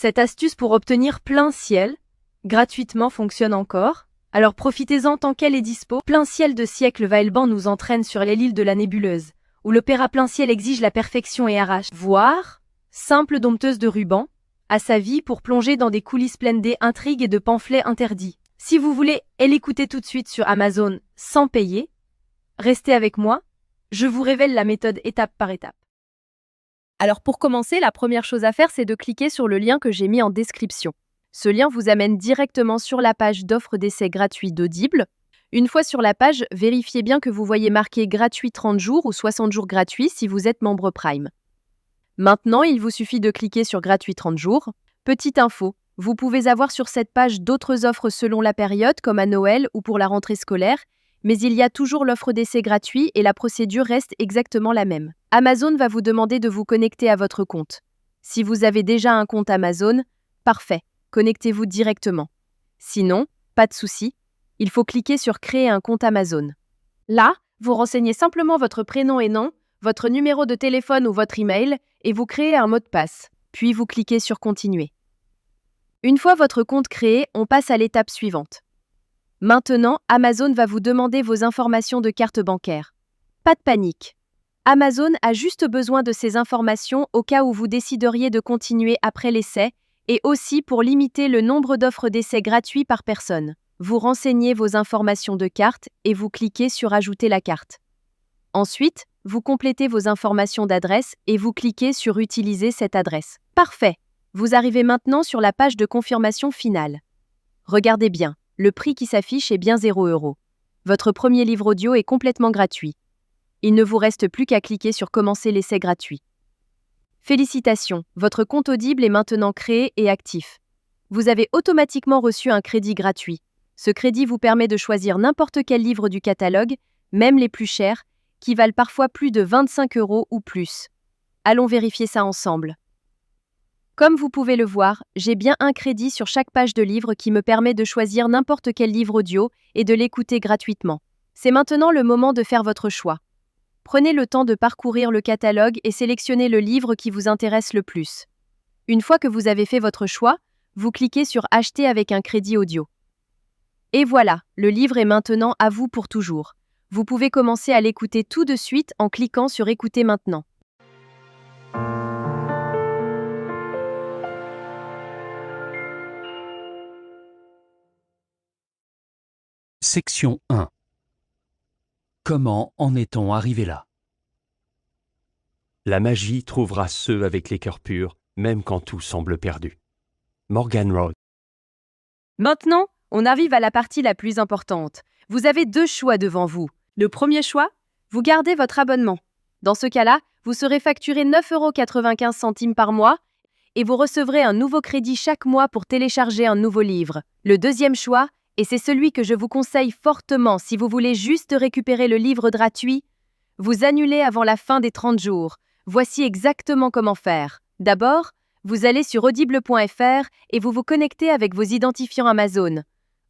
Cette astuce pour obtenir plein ciel gratuitement fonctionne encore. Alors profitez-en tant qu'elle est dispo. Plein ciel de siècle Vailban nous entraîne sur l'île de la nébuleuse, où l'opéra plein ciel exige la perfection et arrache, voire, simple dompteuse de ruban, à sa vie pour plonger dans des coulisses pleines d'intrigues et de pamphlets interdits. Si vous voulez l'écouter tout de suite sur Amazon sans payer, restez avec moi, je vous révèle la méthode étape par étape. Alors pour commencer, la première chose à faire, c'est de cliquer sur le lien que j'ai mis en description. Ce lien vous amène directement sur la page d'offre d'essai gratuit d'Audible. Une fois sur la page, vérifiez bien que vous voyez marqué gratuit 30 jours ou 60 jours gratuits si vous êtes membre Prime. Maintenant, il vous suffit de cliquer sur gratuit 30 jours. Petite info, vous pouvez avoir sur cette page d'autres offres selon la période, comme à Noël ou pour la rentrée scolaire, mais il y a toujours l'offre d'essai gratuit et la procédure reste exactement la même. Amazon va vous demander de vous connecter à votre compte. Si vous avez déjà un compte Amazon, parfait, connectez-vous directement. Sinon, pas de souci, il faut cliquer sur Créer un compte Amazon. Là, vous renseignez simplement votre prénom et nom, votre numéro de téléphone ou votre email, et vous créez un mot de passe. Puis vous cliquez sur Continuer. Une fois votre compte créé, on passe à l'étape suivante. Maintenant, Amazon va vous demander vos informations de carte bancaire. Pas de panique. Amazon a juste besoin de ces informations au cas où vous décideriez de continuer après l'essai et aussi pour limiter le nombre d'offres d'essai gratuits par personne. Vous renseignez vos informations de carte et vous cliquez sur Ajouter la carte. Ensuite, vous complétez vos informations d'adresse et vous cliquez sur Utiliser cette adresse. Parfait. Vous arrivez maintenant sur la page de confirmation finale. Regardez bien, le prix qui s'affiche est bien 0 €. Votre premier livre audio est complètement gratuit. Il ne vous reste plus qu'à cliquer sur Commencer l'essai gratuit. Félicitations, votre compte Audible est maintenant créé et actif. Vous avez automatiquement reçu un crédit gratuit. Ce crédit vous permet de choisir n'importe quel livre du catalogue, même les plus chers, qui valent parfois plus de 25 € ou plus. Allons vérifier ça ensemble. Comme vous pouvez le voir, j'ai bien un crédit sur chaque page de livre qui me permet de choisir n'importe quel livre audio et de l'écouter gratuitement. C'est maintenant le moment de faire votre choix. Prenez le temps de parcourir le catalogue et sélectionnez le livre qui vous intéresse le plus. Une fois que vous avez fait votre choix, vous cliquez sur Acheter avec un crédit audio. Et voilà, le livre est maintenant à vous pour toujours. Vous pouvez commencer à l'écouter tout de suite en cliquant sur Écouter maintenant. Section 1. Comment en est-on arrivé là? La magie trouvera ceux avec les cœurs purs, même quand tout semble perdu. Morgan Road. Maintenant, on arrive à la partie la plus importante. Vous avez 2 choix devant vous. Le premier choix, vous gardez votre abonnement. Dans ce cas-là, vous serez facturé 9,95 € par mois et vous recevrez un nouveau crédit chaque mois pour télécharger un nouveau livre. Le deuxième choix, et c'est celui que je vous conseille fortement si vous voulez juste récupérer le livre gratuit, vous annulez avant la fin des 30 jours. Voici exactement comment faire. D'abord, vous allez sur audible.fr et vous vous connectez avec vos identifiants Amazon.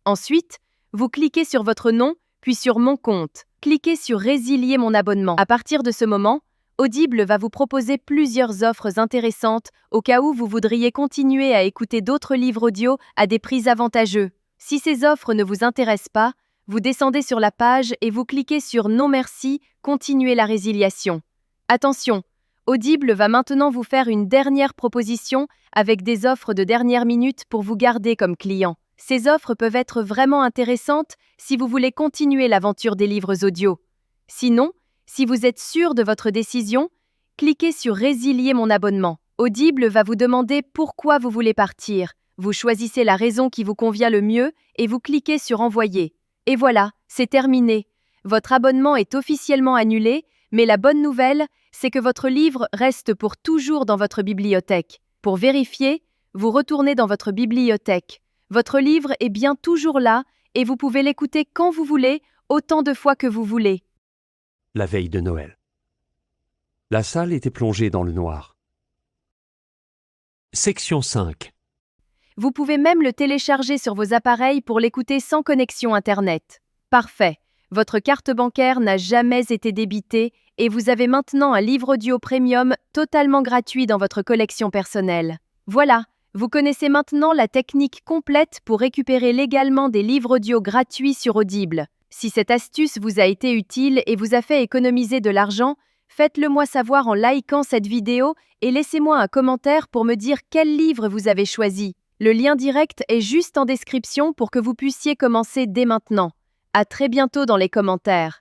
Ensuite, vous cliquez sur votre nom, puis sur Mon compte. Cliquez sur Résilier mon abonnement. À partir de ce moment, Audible va vous proposer plusieurs offres intéressantes au cas où vous voudriez continuer à écouter d'autres livres audio à des prix avantageux. Si ces offres ne vous intéressent pas, vous descendez sur la page et vous cliquez sur Non merci, continuez la résiliation. Attention, Audible va maintenant vous faire une dernière proposition avec des offres de dernière minute pour vous garder comme client. Ces offres peuvent être vraiment intéressantes si vous voulez continuer l'aventure des livres audio. Sinon, si vous êtes sûr de votre décision, cliquez sur Résilier mon abonnement. Audible va vous demander pourquoi vous voulez partir. Vous choisissez la raison qui vous convient le mieux et vous cliquez sur Envoyer. Et voilà, c'est terminé. Votre abonnement est officiellement annulé, mais la bonne nouvelle, c'est que votre livre reste pour toujours dans votre bibliothèque. Pour vérifier, vous retournez dans votre bibliothèque. Votre livre est bien toujours là et vous pouvez l'écouter quand vous voulez, autant de fois que vous voulez. La veille de Noël. La salle était plongée dans le noir. Section 5. Vous pouvez même le télécharger sur vos appareils pour l'écouter sans connexion Internet. Parfait. Votre carte bancaire n'a jamais été débitée et vous avez maintenant un livre audio premium totalement gratuit dans votre collection personnelle. Voilà, Vous connaissez maintenant la technique complète pour récupérer légalement des livres audio gratuits sur Audible. Si cette astuce vous a été utile et vous a fait économiser de l'argent, faites-le moi savoir en likant cette vidéo et laissez-moi un commentaire pour me dire quel livre vous avez choisi. Le lien direct est juste en description pour que vous puissiez commencer dès maintenant. À très bientôt dans les commentaires.